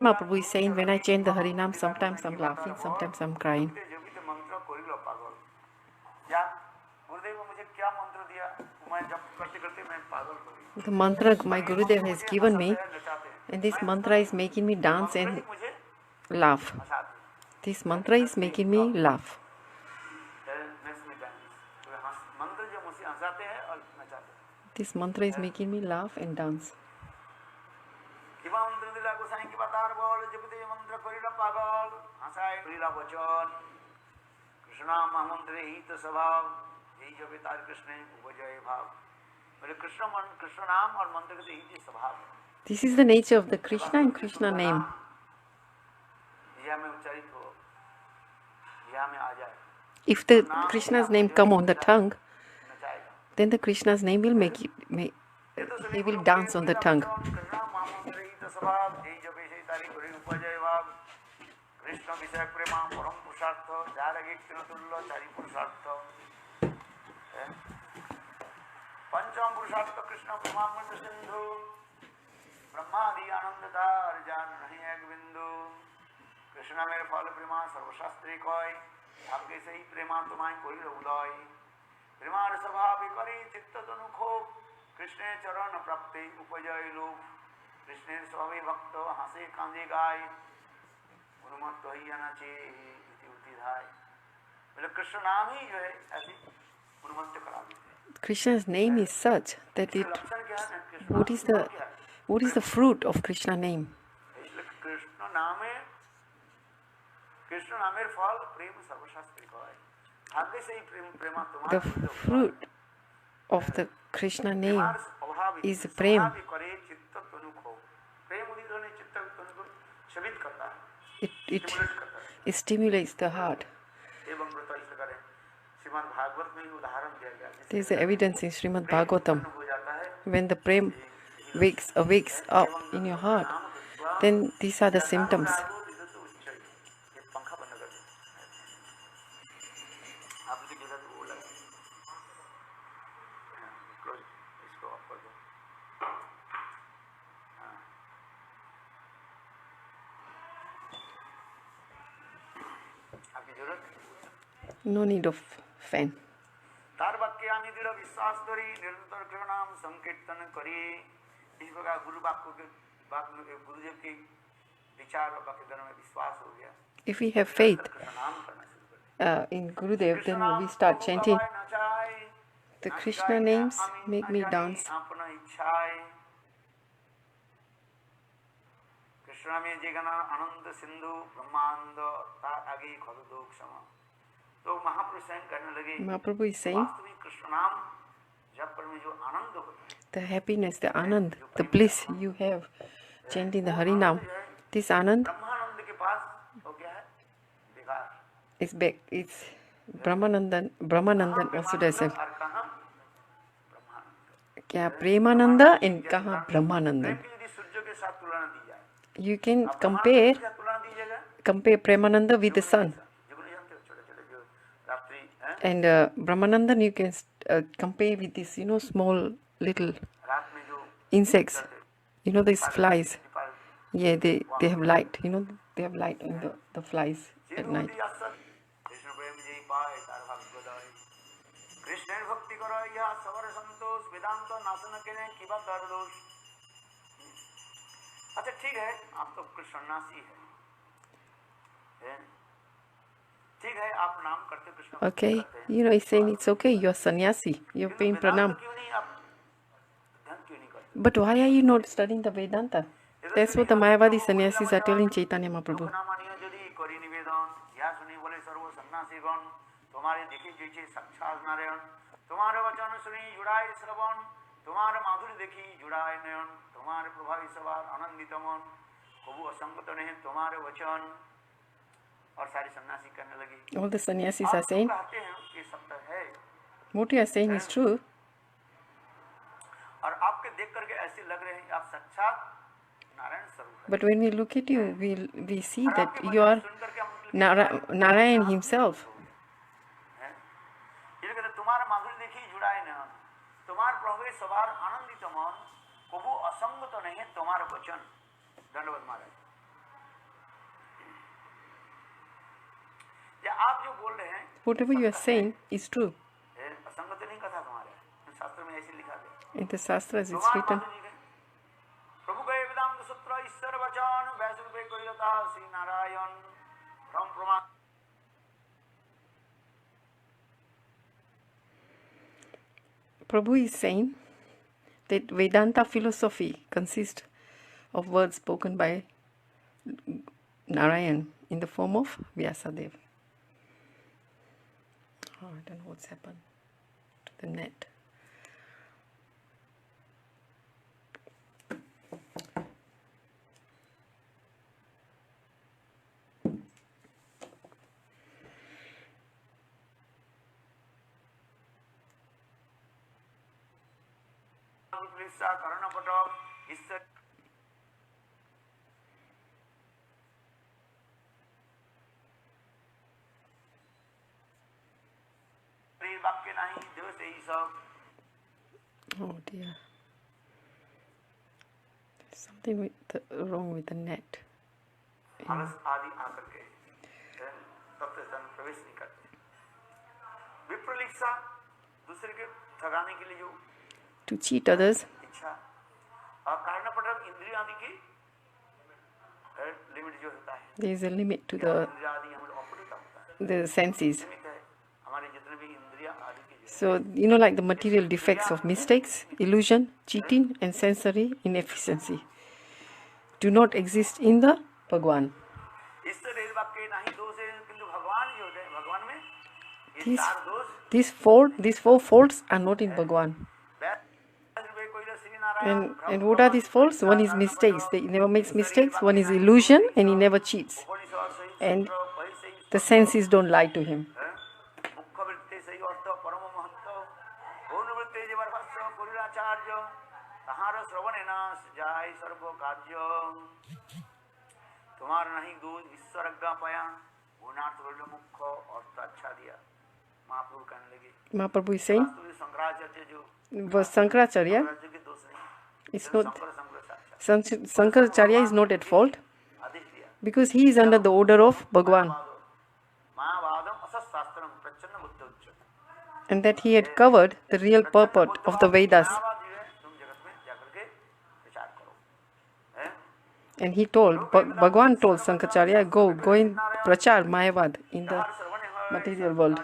Mahaprabhu is saying, when I chant the Harinam, sometimes I'm laughing, sometimes I'm crying. The mantra my Gurudev has given me, and this mantra is making me dance and laugh. This mantra is making me laugh. This mantra is making me laugh and dance. This is the nature of the Krishna and Krishna name. If the Krishna's name come on the tongue, then the Krishna's name will he will dance on the tongue. पंचम पुरुषार्थ कृष्ण प्रेमामृत सिंधु ब्रह्मादि आनंददार जान नहीं एक बिंदु कृष्ण मेरे फल प्रेमा सर्वशास्त्री कय भाग्य से ही प्रेमा तुम्हारी कोई उदय प्रेमार स्वभाव करे चित्त तनुखो कृष्ण चरण प्राप्ति उपजय लोभ कृष्ण स्वामी भक्त हंसे कांदे गाय उन्मत्त ही अनाचे इति धाय बोले कृष्ण नाम ही जो है ऐसी उन्मत्त करा देते। Krishna's name is such that what is the fruit of Krishna name? The fruit of the Krishna name is prem. It stimulates the heart. There is evidence in Srimad Bhagavatam. When the prem awakes up in your heart, then these are the symptoms. No need of fan. If we have faith in Gurudev, then we start chanting the Krishna names, make me dance. Mahaprabhu is saying the happiness, the anand, the bliss you have chanting the Harinam, this anand is back. It's Brahmanandan Vasudesa. Kya Premananda and kaha Brahmanandan. You can compare Premananda with the sun. And Brahmanandan you can compare with this, small little insects. These flies. Yeah, they have light. They have light on the flies at night. Okay, he's saying it's okay, you're sannyasi, you're paying pranam. But why are you not studying the Vedanta? That's what the Mayavadi sannyasis are telling Chaitanya Mahaprabhu. All the sannyasis are saying, what you are saying is true. But when we look at you, we see that you are Narayan himself. आप जो बोल रहे हैं Whatever you are saying is true. असंगत नहीं कथा तुम्हारे शास्त्र में ऐसे लिखा गया In the Shastras it's भगवान written. माधुजी के प्रभु के वेदांत सूत्र ईश्वर वचन वैष्णव पे करियता श्री नारायण ब्रह्म प्रमाण Prabhu is saying that Vedanta philosophy consists of words spoken by Narayan in the form of Vyasadeva. Oh, I don't know what's happened to the net. कर्णपट ईश्वर वाक्य नहीं जो से ही सब Oh dear. There's something wrong with the net. आलस आदि आकर के तत्व स्थान प्रवेश नहीं करते विप्रलिप्सा दूसरे के ठगाने के लिए जो To cheat others, इच्छा और कारणपट इंद्रिय आदि की लिमिट जो होता है there is a limit to इंद्रिय आदि हमें ऑपरेट होता है the senses. सीमित है हमारे जितने भी इंद्रिय आदि के So, you know, like the material defects of mistakes, illusion, cheating, and sensory inefficiency do not exist in the Bhagwan. ईश्वर एक वाक्य नहीं दोष है किंतु भगवान जो होते हैं भगवान में ये These, चार दोष these four faults are not in Bhagwan. And what are these faults? One is mistakes. He never makes mistakes. One is illusion, and he never cheats. And the senses don't lie to him. तुम्हारा नहीं दूध ईश्वर अज्ञा पाया गुणार्थ बोलो मुख्य अर्थ अच्छा दिया महाप्रभु कहने लगे Mahaprabhu is saying, शंकराचार्य जो was Shankaracharya, शंकराचार्य के दोष नहीं it's not, Shankar Shankaracharya is not at fault आदेश दिया because he is under the order of Bhagwan, महावादम असत शास्त्रम प्रचन्न बुद्ध उच्च and that he had covered the real purport of the Vedas. महावाद जो है तुम जगत में जाकर के विचार करो हैं And he told, Bhagwan told Shankaracharya, go and prachar Mayavad in the material world.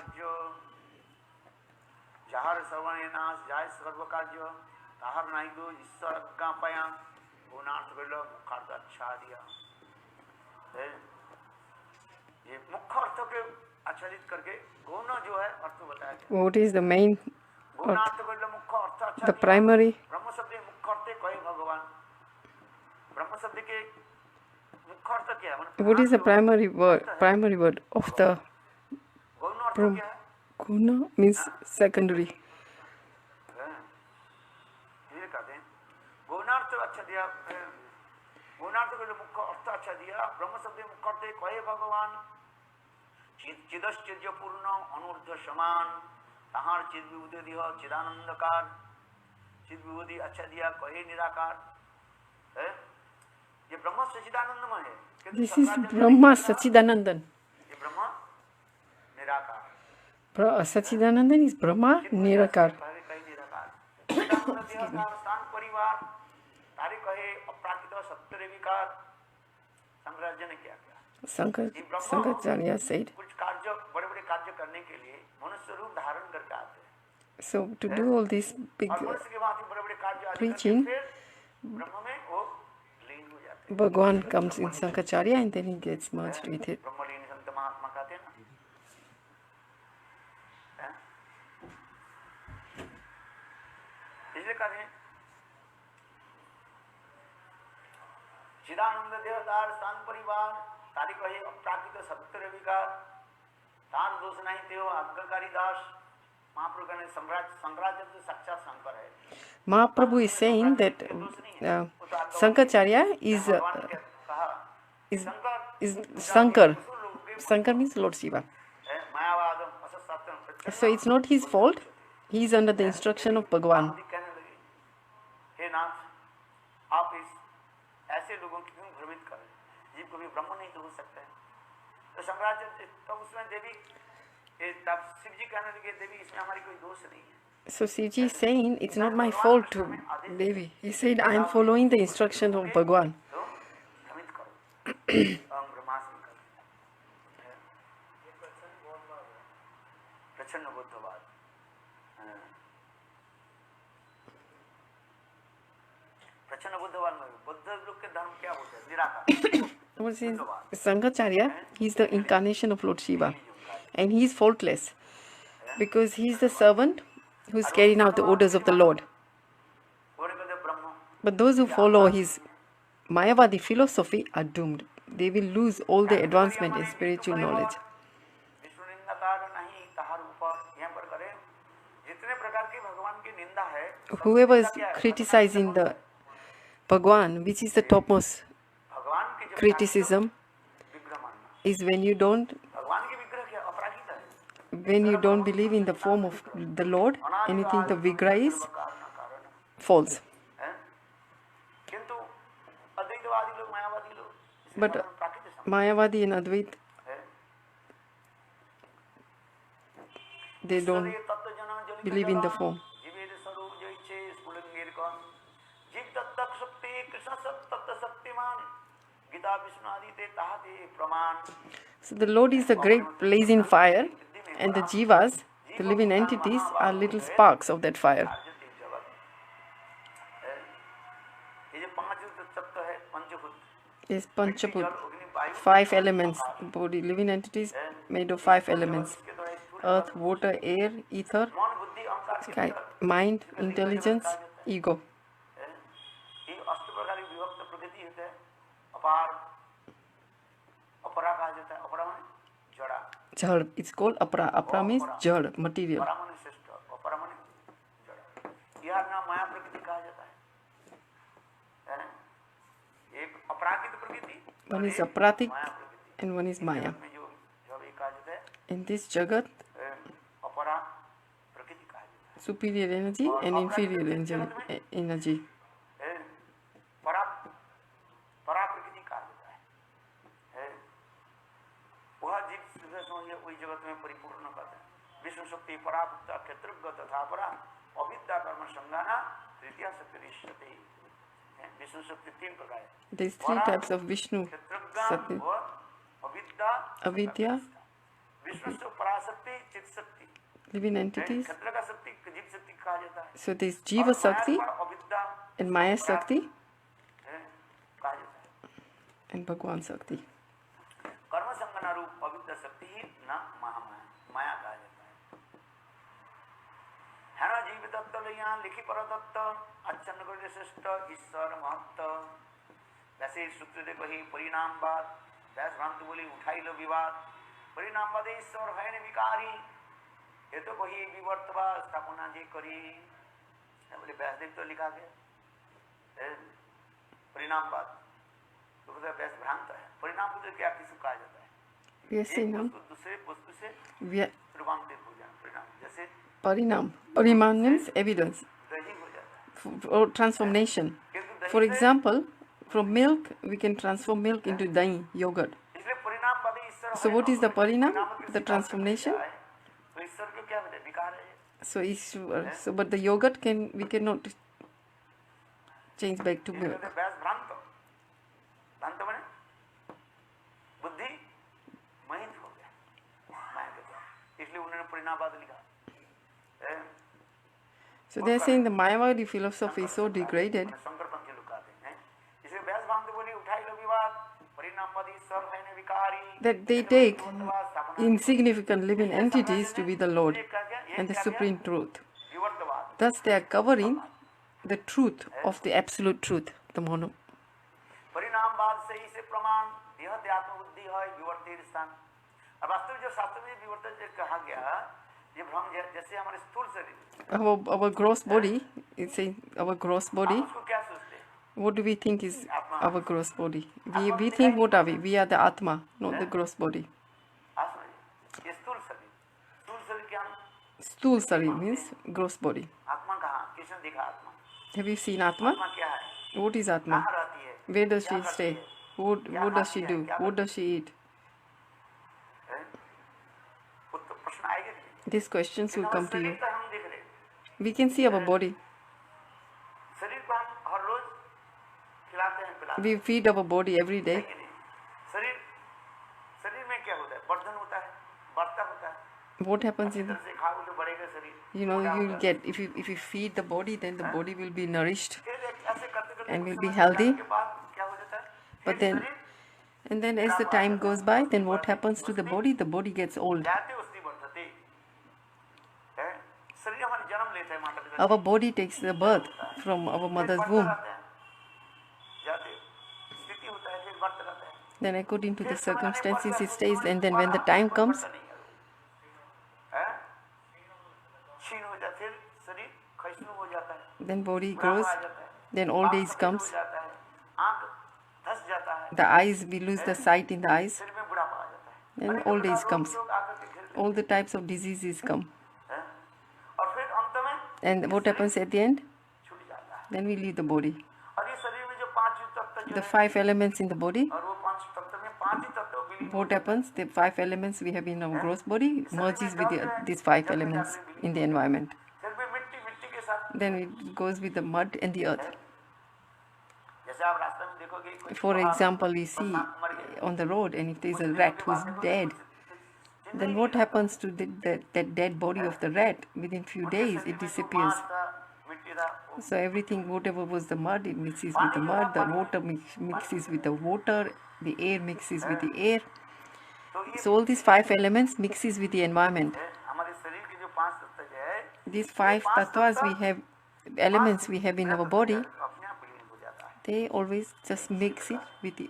जहार सर्वण नाश जाय सर्व कार्य ताहर नहीं दो ईश्वर अज्ञा पाया गुणार्थ बोलो मुखार्थ अच्छा दिया ये मुख्य अर्थ के आच्छादित करके गुण जो है अर्थ बताया गया What is the main, गुणार्थ बोलो मुख्य अर्थ अच्छा the primary, ब्रह्म शब्द मुख्य अर्थ कहे भगवान ब्रह्म शब्द के मुख्य अर्थ क्या है what is the primary word of the गौण अर्थ क्या है Guna means secondary. ये कहते हैं गौणार्थ अच्छा दिया गौणार्थ को मुख्य अर्थ अच्छा दिया ब्रह्म शब्द मुख्य अर्थ कहे भगवान चिदश्चिद्य पूर्ण अनुर्ध समान तहार चिद विभूति दिया चिदानंदकार चिद विभूति अच्छा दिया कहे निराकार है ये ब्रह्म सच्चिदानंदमय है This is Brahma Sachidanandan. ये ब्रह्म निराकार Sachidanandan is Brahma Nirakar. कहे निराकार स्थान परिवार तारे कहे अपराकित सत्य विकार शंकराचार्य ने क्या किया Shankaracharya said, कुछ कार्य बड़े बड़े कार्य करने के लिए मनुष्य रूप धारण करके आते हैं so to do all this big और मनुष्य के बाद बड़े बड़े कार्य आदि preaching, करके फिर ब्रह्म में वो लीन हो जाते Bhagwan comes in Shankaracharya and then he gets merged with it. हैं ब्रह्मलीन संत महात्मा कहते हैं ना इसलिए कहते हैं चिदानंद देवदार स्थान परिवार तारी कहे अपराकित सत्य विकार तार दोष नहीं देव आज्ञाकारी दास महाप्रभु कहने शंकराचार्य तो साक्षात शंकर है Mahaprabhu is saying that Shankaracharya is Shankar. Shankar means Lord Shiva. मायावादम असत शास्त्र So it's not his fault. He is under the instruction of Bhagwan. कहने लगे हे नाथ आप इस ऐसे लोगों को क्यों भ्रमित कर रहे हैं जीव कभी ब्रह्म नहीं हो सकता तो शंकराचार्य तब उसमें देवी तब शिव जी कहने लगे देवी इसमें हमारी कोई दोष नहीं है. So Siji is saying it's not my fault to Devi. He said I am following the instructions of Bhagwan. तो भ्रमित करो. ओम ब्रह्मास्मि करो. प्रचंड बुद्धवाद. प्रचंड बुद्धवाद में बुद्ध लोग के धर्म क्या बोलते हैं? निराकार. What is Sangacharya? He's the incarnation of Lord Shiva, and he's faultless because he's the servant who's carrying out the orders of the Lord. बोले कहते ब्रह्म. But those who follow his Mayavadi philosophy are doomed. They will lose all their advancement in spiritual knowledge. Vishnu निंदाकार नहीं ताहार ऊपर. यहाँ पर करें जितने प्रकार की भगवान की निंदा है. Whoever is criticizing the Bhagwan, which is the topmost भगवान की जो criticism, विग्रह मानना. is when you don't भगवान की विग्रह क्या अपराजित है. when you don't believe in the form of the Lord. Anything the Vigra is false. हैं? किंतु अद्वैतवादी लोग मायावादी लोग इसे But भगवान प्राकृत समझते Mayavadi and Advait, हैं. they don't ईश्वरीय तत्व जन जलित believe in the जला, form. जीवेद स्वरूप जैसे स्फुलिंगेर कौन. जीव तत्व शक्ति कृष्ण तत्व शक्तिमान. गीता विष्णु आदि ते ताहते प्रमाण. So the Lord is the great blazing fire, and the jivas, the living entities, are little sparks of that fire. ये जो पांच तत्व है पंचभूत. Is Panchabhut, 5 elements. Body, living entities made of 5 elements: earth, water, air, ether, मन बुद्धि अहंकार sky, mind, intelligence, ego. ये अष्ट प्रकार की विभक्त प्रकृति होते हैं. अपार अपरा कहा जाता है. अपरा माने जड़ा. Jhad, it's called apra. Apra means jhad, material. अपरा माने श्रेष्ठ. अपरा माने जड़ा. यह नाम माया प्रकृति कहा जाता है. हैं? एक अपराकृत प्रकृति. One is apratik माया प्रकृति. and one is Maya. में जो जो भी कहा जाता है In this jagat, अपरा प्रकृति कहा जाता है. superior energy and inferior energy. परा परा प्रकृति कहा जाता है. वह जीव समझिए वही जगत में परिपूर्ण करता है. विष्णु शक्ति पराभुक्ता क्षेत्रज्ञ तथा परा अविद्या कर्म संज्ञाना तृतीया शक्ति. विष्णु शक्ति 3 प्रकार है. There's 3 types of Vishnu. क्षेत्रज्ञ और अविद्या. Avidya, विष्णु से पराशक्ति चित शक्ति. living entities. क्षेत्र का शक्ति जीव शक्ति कहा जाता है. So there's Jiva Shakti अविद्या and Maya Shakti कहा जाता है. and Bhagwan Shakti. कर्म संगना रूप अविद्या शक्ति ही न महामाया माया कहा जाता है ना. जीव तत्व यहाँ लिखी पर तत्व अच्छन गुण श्रेष्ठ ईश्वर महत्व. वैसे सूत्र देखो ही परिणामवाद. व्यास भ्रांत बोली उठाई लो विवाद. परिणामवाद ईश्वर है न विकारी. ये तो कही विवर्तवाद स्थापना जी करी. बोले व्यासदेव तो लिखा गया परिणामवाद. तो व्यास भ्रांत है. परिणाम को तो क्या किसको कहा जाता है? We are saying now, दूसरे वस्तु से we are रूपांतरित हो जाना. परिणाम जैसे Parinam. Pariman means evidence दही हो जाता है. or transformation. किंतु For दही से example, from milk, we can transform milk into dahi, yogurt. इसलिए परिणामवादी ईश्वर So what is the parinam? परिणाम The transformation. तो ईश्वर को क्या बोलते हैं? विकार है. So Ishwar. So but the yogurt we cannot change back to milk. व्यास भ्रांत. भ्रांत माने बुद्धि महित हो गया माया के द्वारा. इसलिए उन्होंने परिणामवाद लिखा. So they are saying the Mayavadi philosophy is so degraded Shankar पंथी लोग कहते हैं. इसलिए व्यास भ्रांत बोली उठाई लो विवाद. परिणामवादी ईश्वर है न विकारी. that they take insignificant living entities to be the Lord and the supreme truth. विवर्तवाद. Thus they are covering the truth of the absolute truth, the mono. परिणामवाद से ही से प्रमाण यह अध्यात्म बुद्धि है विवर्तित स्थान. अब वास्तविक जो शास्त्र में विवर्तित कहा गया ये भ्रम जैसे हमारे स्थूल शरीर. Our gross body, it's saying our gross body. उसको क्या सोचते हैं? What do we think is our gross body? We think what are we? We are the Atma, not the gross body. आप समझिए. ये स्थूल शरीर. स्थूल शरीर क्या है? Stool sari means gross body. आत्मा कहाँ? किसने देखा आत्मा? Have you seen Atma? आत्मा क्या है? What is Atma? कहाँ रहती है? Where does she stay? What does she do? What does she eat? These questions will हमारे come to शरीर you. का हम देख रहे हैं, We can see our body. शरीर को हम हर रोज खिलाते हैं पिलाते We feed our body every हैं, day. है कि नहीं? शरीर शरीर में क्या होता है? वर्धन होता है, बढ़ता होता है, What happens अच्छी in, तरह से खाओगे तो बढ़ेगा शरीर, you मोटा will होगा। get, if you feed the body, then the body will be nourished फिर ऐसे करते करते and कुछ will be समय healthy. जाने के बाद क्या हो जाता है? But फिर then, शरीर and then as the खराब आ time जाता goes है, by, उसी then what बढ़ती happens to the उसी body? The body gets old. जाते उसी बढ़ते है। शरीर हमारे जन्म लेते हैं माता पिता Our से, body takes the birth from our फिर mother's बढ़ता womb. रहता है, जाते स्थिति होता है, फिर बढ़ता रहता है, Then according to फिर the समय आने पर circumstances, it कुछ stays. समय And then बाद when the आपका time कोई comes, बढ़ता नहीं है, क्षीण हो जाता है, फिर शरीर खिष्णु हो जाता है, then body बुढ़ापा grows. आ जाता है, Then old बाल age सफेद हो comes. जाता है, आंख धस जाता है, The eyes, we lose the sight in the eyes. शरीर में बुढ़ापा आ जाता है, Then अनेक old प्रकार age रोग comes. योग आकर के घेर लेते All the types of diseases come. हैं, और फिर अंत में And what happens at the end? छूट जाता है। Then we leave the body. और ये शरीर में जो पांच तत्व जो The है, 5 elements in the body. और वो पांच तत्व में पांच ही तत्व विलीन हो What जाते हैं। happens? The 5 elements we have in our gross body शरीर में merges जल with जो है, these 5 जल में elements जाकर विलीन in the हो जाता है। environment. शरीर में मिट्टी मिट्टी के साथ, Then it goes with the mud and the earth. जैसे आप रास्ते में देखोगे कोई For चूहा example, we बस see सांप मर गया, on the road, and if there's कुछ a दिनों rat के who's बाद देखोगे dead, कुछ चिन्ह then ही what नहीं रहता। happens to that dead body of the rat? Within few उनके days, शरीर it में जो disappears. मांस था, मिट्टी था, वो So everything, whatever was the mud, it mixes with the पानी जो mud. था, The पानी water mixes with the water. The air mixes with the air. तो ये So all these 5 elements mixes with the environment. है, हमारे शरीर के जो पांच तत्व जो है, These ये 5 पांच tattvas तत्व we have, elements we have in our body, अपने आप विलीन हो जाता है। they always just mix it with the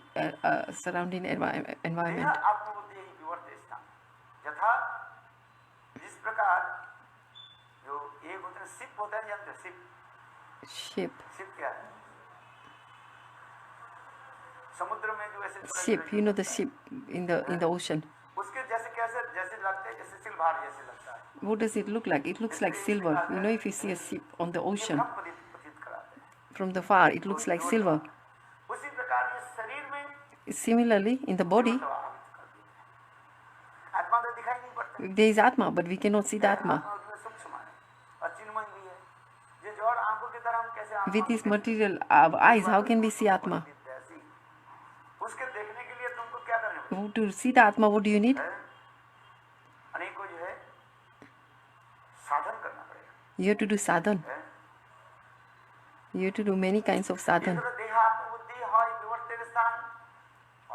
surrounding यह environment. आत्मबुद्धि ही विवर्त स्थान, यथा जिस प्रकार जो एक होते हैं शिप होता है, जानते हैं शिप? Ship. शिप क्या है? समुद्र में जो ऐसे Ship, you know the ship in the ocean. उसके जैसे कैसे जैसे लगते हैं, जैसे सिलभार जैसे लगता है, What does it look like? It looks like silver. You know, if you see a ship on the ये ocean भ्रम प्रतीत कराते हैं। from the far, it looks like silver. उसी प्रकार ये शरीर में Similarly, in the body, प्रभावित कर देते हैं। आत्मा तो दिखाई नहीं पड़ता, there is Atma, but we cannot see the Atma. आत्मा उसमें सूक्ष्म है और चिन्मय भी है। ये जो और आंखों की तरह हम कैसे आत्मा With को this कैसे material eyes, how can we see Atma? देखते हैं? ऐसी उसके देखने के लिए तुमको क्या करना पड़ेगा? To see the Atma, what do you need? अनेकों जो है साधन करना पड़ेगा। You have to do sadhan. You have to do many kinds of sadhan. देहात्म बुद्धि हाय विवर्ते स्थान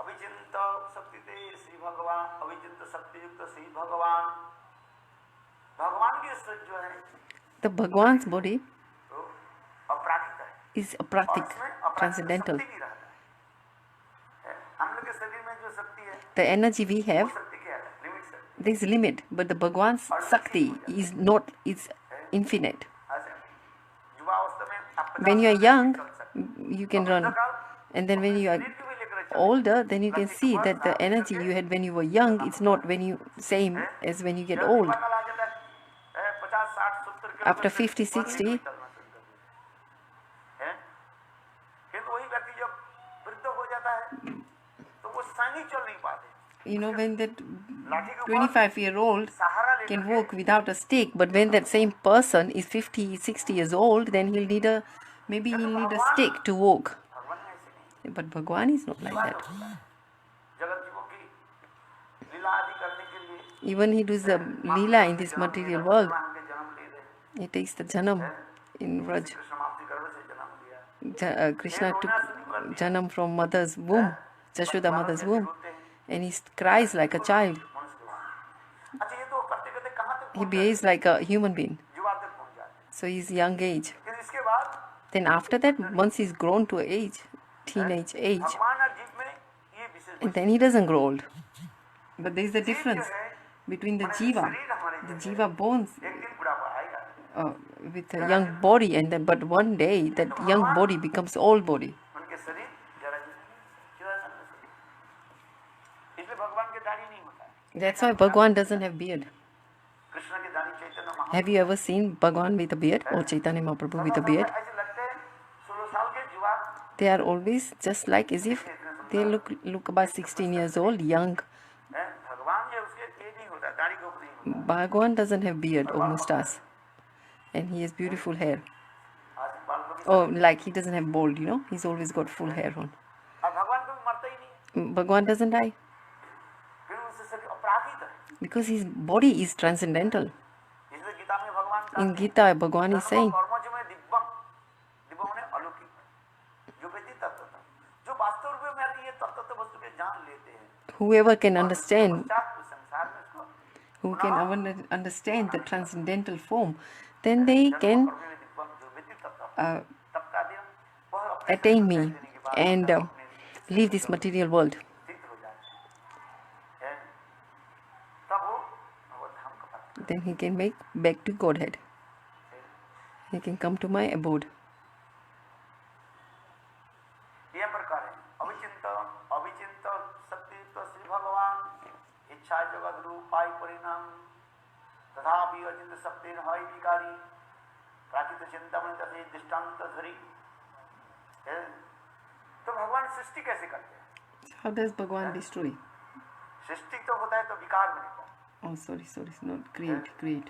अभिचिंत शक्ति ते श्री भगवान, अभिचिंत शक्ति युक्त श्री भगवान, भगवान के जो है The Bhagwan's body तो अपराधिक है, is apratik, और इसमें अपराधिक transcendental. शक्ति भी रहता है। हम लोग के शरीर में जो शक्ति है, The energy we वो have, शक्ति क्या है? लिमिट शक्ति। there is a limit, but the Bhagwan's Shakti is not, it's infinite. ऐसे युवा अवस्था में आप When you are 50 young, चल सकते हैं। you can run. And then when you are शरीर को भी लेकर चलते हैं। older, then you can see that the energy you had when you were young, it's not when you same as when you get old. युवा काल आ जाता है, 50, 60, 70 किलोमीटर After 50, 60, चलना शुरू कर देते हैं। किंतु वही व्यक्ति जब वृद्ध हो जाता है तो वो सांगी चल नहीं पाते, you know, when that लाठी के ऊपर 25-year-old सहारा लेकर can walk without a stick, but when that same person is 50, 60 years old, then maybe he'll need a stick to walk. भगवान में ऐसे नहीं। But Bhagwan is not like that. जगत जीवों की लीला आदि करने के लिए Even he does the Leela in this material world. भगवान के जन्म ले रहे, He takes the Janam in Vraj. Krishna मातृ गर्भ से जन्म लिया, Krishna took Janam from mother's womb, Jashoda mother's womb, and he cries like a child. मनुष्य के वहाँ। अच्छा ये तो करते करते कहाँ तक He behaves like a human being. युवा तक पहुँच जाते हैं। So he's young age. फिर इसके बाद Then after that, once he's grown to age, teenage age, भगवान और जीव में ये विशेष and then he doesn't grow old. But there is a difference between the jiva bones एक दिन बुढ़ापा आएगा, with a young body, and then but one day that young body becomes old body. उनके शरीर जरा इसलिए भगवान के दाढ़ी नहीं होता है। That's why Bhagwan doesn't have beard. Krishna के दाढ़ी Chaitanya Mahaprabhu Have you ever seen Bhagwan with a beard or Chaitanya Mahaprabhu with a beard? ऐसे लगते हैं 16 साल के युवा, They are always just like as if they look about 16 years old, young. भगवान ये उसके ये नहीं होता, दाढ़ी के ऊपर नहीं Bhagwan doesn't have beard or mustache, and he has beautiful hair. आज बाल को भी Oh, like he doesn't have bald, you know. He's always got full hair on. और भगवान को भी मरता ही नहीं Bhagwan doesn't die फिर उससे शरीर अपराधित है because his body is transcendental. इसलिए गीता में भगवान का In Gita, Bhagwan is saying, कर्मज में दिव्यम दिव्यम ने अलौकिक जो व्यक्ति तत्व था जो वास्तव रूप में ये तत्व वस्तु के जान लेते हैं whoever can understand, संसार में इसको who can understand the transcendental form, then they can जो व्यक्ति तत्व तब का दिन वह अपने attain me and leave this material world. सिद्ध हो जाते हैं तब वो धाम को प्राप्त Then he can make back to Godhead. He can come to my abode. ये प्रकार है अविचिंत अविचिंत शक्ति तो श्री भगवान इच्छा जगत रूपाय परिणाम तथापि अचिंत शक्ति है विकारी प्राकृत चिंतामणि तथा दृष्टांत धरी तो भगवान सृष्टि कैसे करते हैं How does Bhagwan destroy? सृष्टि तो होता है तो विकार बनेगा Oh, sorry, not create.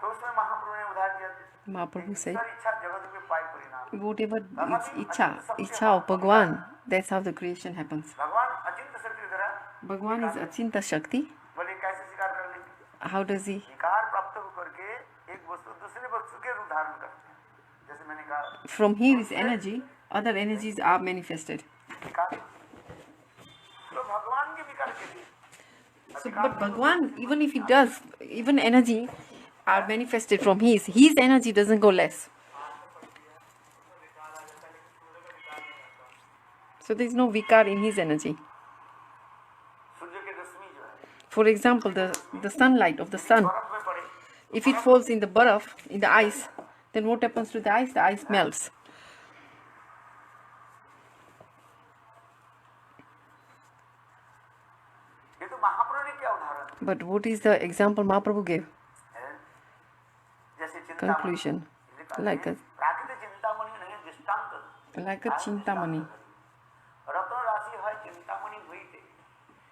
तो उसमें महाप्रभु ने उदाहरण दिया Mahaprabhu said, इच्छा जगत में पाई परिणाम whatever is icha of Bhagwan, that's how the creation happens. भगवान अचिंत शक्ति द्वारा Bhagwan is Achinta Shakti. बोले कैसे स्वीकार कर लेंगे How does he? विकार प्राप्त होकर के एक वस्तु दूसरे वस्तु के रूप धारण करते हैं जैसे मैंने कहा From his energy, other energies are manifested. विकार तो भगवान के विकार के लिए So, but Bhagwan, even if he does, even energy are manifested from his energy doesn't go less. So there is no vikar in his energy. सूर्य की रश्मि जो है For example, the sunlight of the sun, बर्फ में पड़े if it falls in the baraf, in the ice, then what happens to the ice? The ice melts. ये तो महाप्रभु ने क्या उदाहरण But what is the example Mahaprabhu gave? है जैसे चिंता Conclusion. Like a प्राकृतिक चिंतामणि नहीं दृष्टांत chintamani. रत्न राशि है चिंतामणि हुईते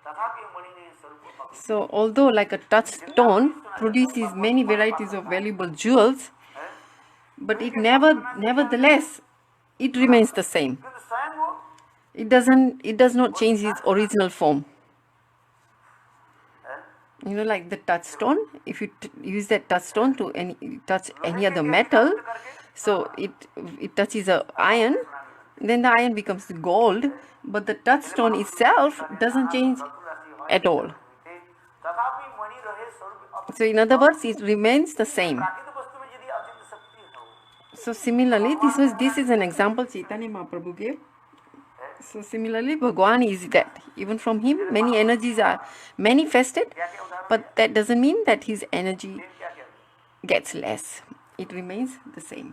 तथापि मणि ने स्वरूप So although like a touchstone produces many varieties of valuable jewels, but it nevertheless, it remains the same. किंतु स्वयं वो It does not change its original form. You know, like the touchstone, if you use that touchstone to touch any other metal, so it touches a iron, then the iron becomes gold, but the touchstone itself doesn't change at all. तथापि मणि रहे स्वरूप So in other words, it remains the same. प्राकृतिक वस्तु में यदि अचिंत शक्ति हो So similarly, this is an example Chaitanya Mahaprabhu gave. So similarly, Bhagwan is that. Even from him, many energies are manifested, but that doesn't mean that his energy क्या क्या gets less. It remains the same.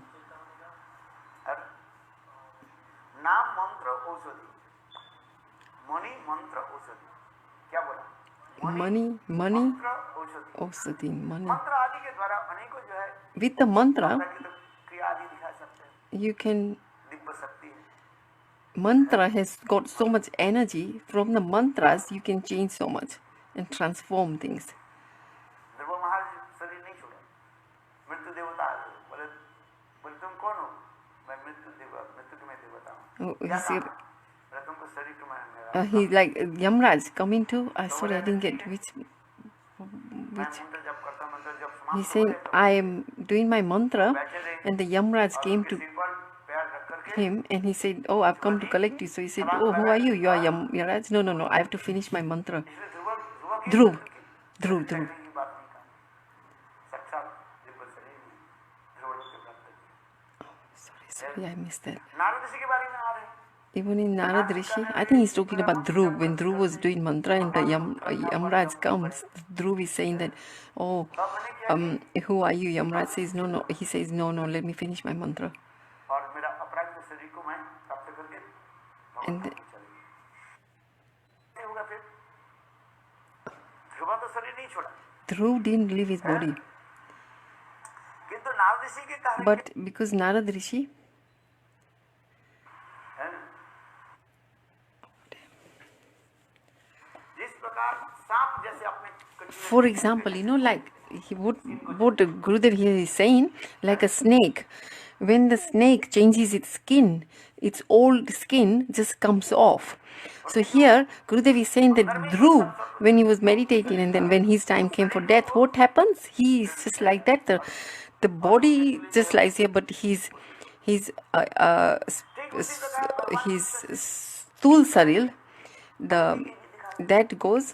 नाम मंत्र औषधि मणि मंत्र औषधि क्या बोला Money, मंत्र औषधि Osati, money. मंत्र आदि के द्वारा अनेकों जो है With the mantra, क्रिया आदि दिखा सकते हैं you can. दिव्य शक्ति है Mantra has got so much energy. From the mantras, you can change so much and transform things. ध्रुव महाराज शरीर नहीं छोड़ा मृत्यु देवता बोले बोले तुम कौन हो मैं मृत्यु के मैं देवता हूँ Oh, क्या he's, काम है? बोले तुमको शरीर तुम्हारा he like Yamraj coming to. Sorry, I didn't get which. मैं मंत्र जब करता हूँ मंत्र जब He's समाप्त saying, I am doing my mantra, बैठे रहे and the Yamraj came to सिर पर पैर रख करके him and he said, oh, I've come to collect you. So he said, oh, who are you? You are Yamraj? No, I have to finish my mantra. इसलिए ध्रुव ध्रुव की Dhruv. की बात नहीं कहा साक्षात दिव्य शरीर में ध्रुव लोग के प्राप्त किया Sorry, I missed that. Narad ऋषि के बारे में आ रहे हैं Even in Narad Rishi, I think he's talking about Dhruv. When Dhruv was doing mantra and the Yamraj comes, Dhruv is saying that, oh, who are you? Yamraj says, no. He says, no, let me finish my mantra. और मेरा अपराध शरीर को मैं प्राप्त करके And भगवान को चली नहीं होगा फिर ध्रुव तो शरीर नहीं छोड़ा Dhruv didn't leave his body. किंतु नारद ऋषि के कारण But because Narad Rishi, जिस प्रकार प्रकार सांप जैसे अपने For example, like what the Gurudev here is saying, like a snake. When the snake changes its skin, its old skin just comes off. So here, Gurudev is saying that Dhruv, when he was meditating and then when his time came for death, what happens? He is just like that. The body just lies here, but his stool saril, that goes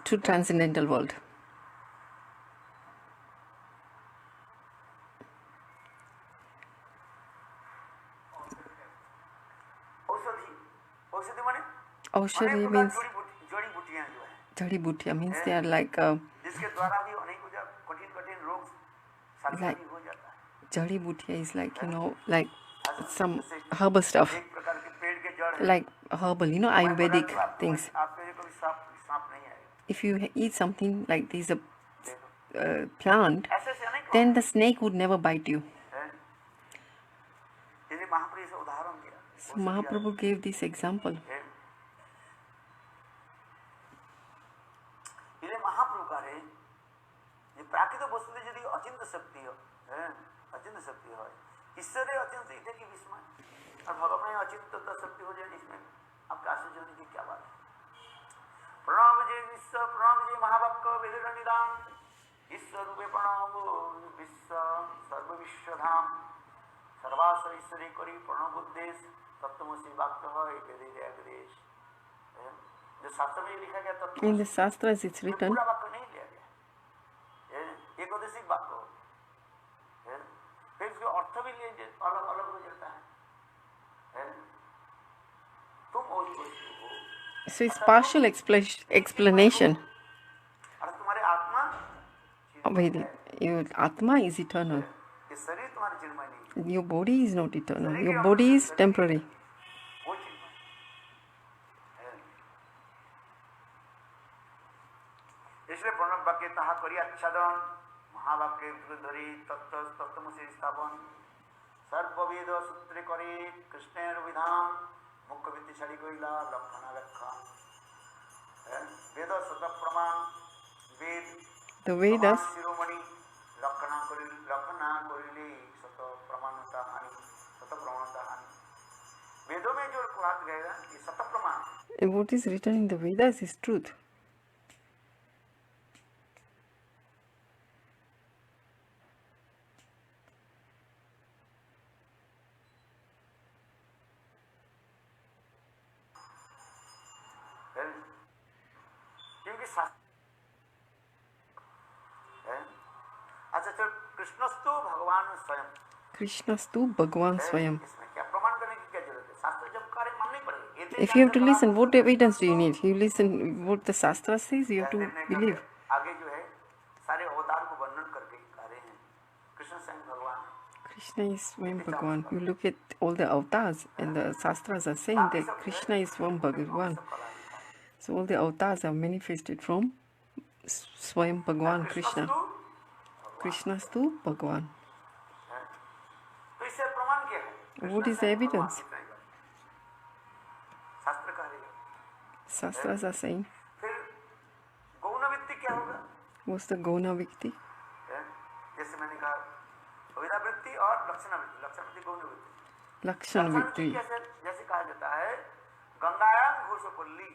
to transcendental world. औषधि माने Aushadhi means जड़ी बूटियां जो है jari butiya means they are like जिसके द्वारा भी अनेक कठिन कठिन रोग like भी हो जाता है jari butiya is like like some herbal stuff, एक प्रकार के पेड़ के जड़ है like herbal, Ayurvedic things. आपके लिए कभी सांप सांप नहीं आएगा If you eat something like this plant, ऐसे से अनेक then the snake would never bite you. यदि महाप्रभु से उदाहरण दिया So Mahaprabhu gave this example. इले महाप्रभु का रे ये प्राकृतिक वस्तु यदि अचिंत्य शक्ति हो अचिंत्य शक्ति हो ईश्वरे अचिंत्य इतने की विस्मय और भगवान में अचिंत्य शक्ति हो जाए इसमें आपका आश्चर्य होने की क्या बात है प्रणव जय विश्व प्रणव जय महावाक्य वेद निदान ईश्वर रूपे प्रणव विश्व सर्व विश्वधाम सर्वाश्रय ईश्वरी करी प्रणव उद्देश तत्वमसि वाक्य है वेदे जयदेश जो शास्त्र में लिखा गया तत्व In the Shastras it's written, पूरा वाक्य नहीं लिया गया एक उद्देशिक वाक्य फिर उसके अर्थ भी लिए अलग अलग हो जाता है तुम वही वस्तु हो so it's partial explanation. और तुम्हारे आत्मा Wait, your Atma is eternal. ये शरीर तुम्हारे चिन्मय नहीं Your body is not eternal. Your body is temporary. वो चिन्मय इसलिए प्रणव वाक्य ताहा करी आच्छादन महावाक्य धरी तत्व तत्वमसि स्थापन सर्ववेद सूत्रे करी कृष्णेर विधान मुख्य वृत्ति छाड़ी गईला लक्षण व्याख्या वेद शत प्रमाण वेद The Vedas, शिरोमणि लक्षण करिले शत प्रमाणता हानि शत प्रमाणता हानि वेदों में जो कहा गया ये शत प्रमाण what is written in the Vedas is truth. क्योंकि अच्छा चल कृष्णस्तु भगवान स्वयं Krishnastu Bhagwan Swayam. इसमें क्या प्रमाण करने की क्या जरूरत है शास्त्र जब कार्य मानने पड़ेगा If you have to listen, what evidence do you need? You listen what the Shastra says, you have to believe. आगे जो है सारे अवतार को वर्णन करके कह रहे हैं कृष्ण स्वयं भगवान है Krishna is Swayam Bhagwan. You look at all the avatars and the Shastras are saying that Krishna is Swayam Bhagwan. So all the avatars are manifested from Swayam Bhagwan Krishna. Krishnastu Bhagwan. तो इससे प्रमाण क्या है What is the evidence? शास्त्र कह रहे हैं Shastras are saying. फिर गौण वृत्ति क्या होगा What's the Gona Vikti? जैसे मैंने कहा अविदा वृत्ति और लक्षण वृत्ति गौण वृत्ति Lakshan Vikti. जैसे कहा जाता है गंगायाम घोषपल्ली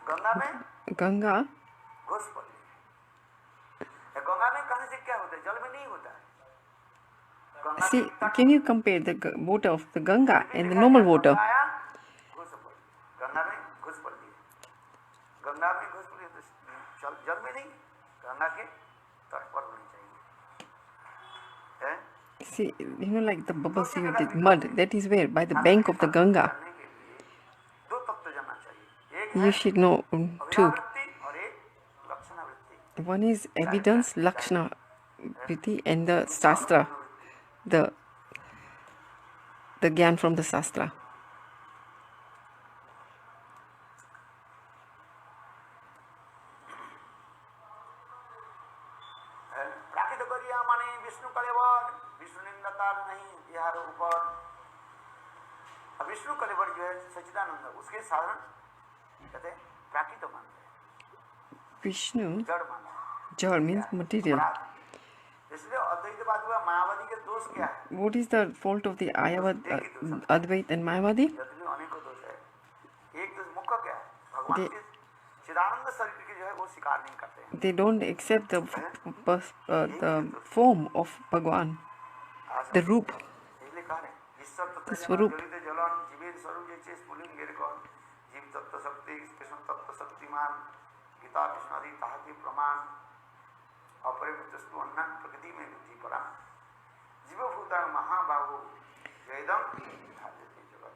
गंगा में Ganga. घोषपल्ली गंगा में कहने से क्या होता है जल में नहीं होता है Ganga See, can you compare the water of the Ganga and the normal water? Ganga में घोषपल्ली गंगा में घोषपल्ली जल में नहीं गंगा के तट पर होनी चाहिए See, like the bubbles you did mud, that is where? By the bank of the Ganga. दो तत्व जानना चाहिए एक You should know two. वृत्ति और एक लक्षण वृत्ति One is evidence, Lakshana Vriti, and the Shastra, the Gyan from the Shastra. प्राकृत करिया माने विष्णु कलेवर विष्णु निंदतार नहीं बिहार ऊपर अब विष्णु कलेवर जो है सच्चिदानंद उसके साधन कहते हैं प्राकृत Vishnu, जड़ माना Jal means material. अपराध। इसलिए अद्वैतवादी व मायावादी के दोष क्या है? What is the fault of the Advait and Mayavadi? जगत में अनेकों दोष है। एक दोष मुख्य क्या है? भगवान They, के चिदानंद शरीर की जो है वो स्वीकार नहीं करते हैं। they don't accept the form of Bhagwan, the Roop, इसलिए कह रहे हैं ईश्वर तत्व the जलन Swarup. ज्वलित जलन जीवेर स्वरूप जैसे स्फुलिंग गिरकन जीव तत्व शक्ति कृष्ण तत्व शक्तिमान गीता विष्णु आदि ताहति प्रमाण अपरिमितस्तु अन्नन प्रकृति में बुद्धि परा जीवभूता महाबाहु वेदम धार्यते जगत।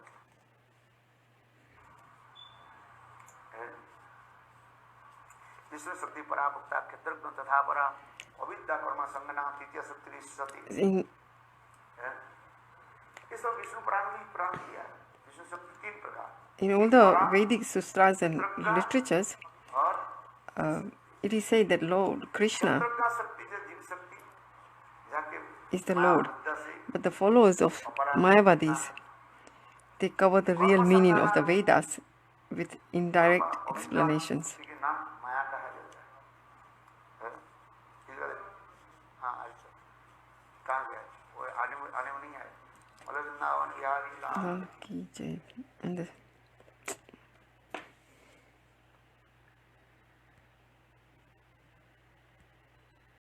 विश्व शक्ति परा भुक्ता क्षेत्रज्ञ तथा परा अविद्या कर्म संगना तृतीय शक्ति सती ये सब विष्णु प्राण किया है। विष्णु शक्ति तीन प्रकार In all the Vedic sutras and literatures, और it is said that Lord Krishna क्षेत्रज्ञ शक्ति जो जीव शक्ति जाके is the Lord. बुद्धा से But the followers of Mayavadis, they cover the real meaning of the Vedas with indirect explanations. के नाम माया कहा जाता है। ठीक है? हाँ अच्छा कहाँ गया वो आने में नहीं आए बोले वृंदावन बिहारी लाल Ki Jai. And the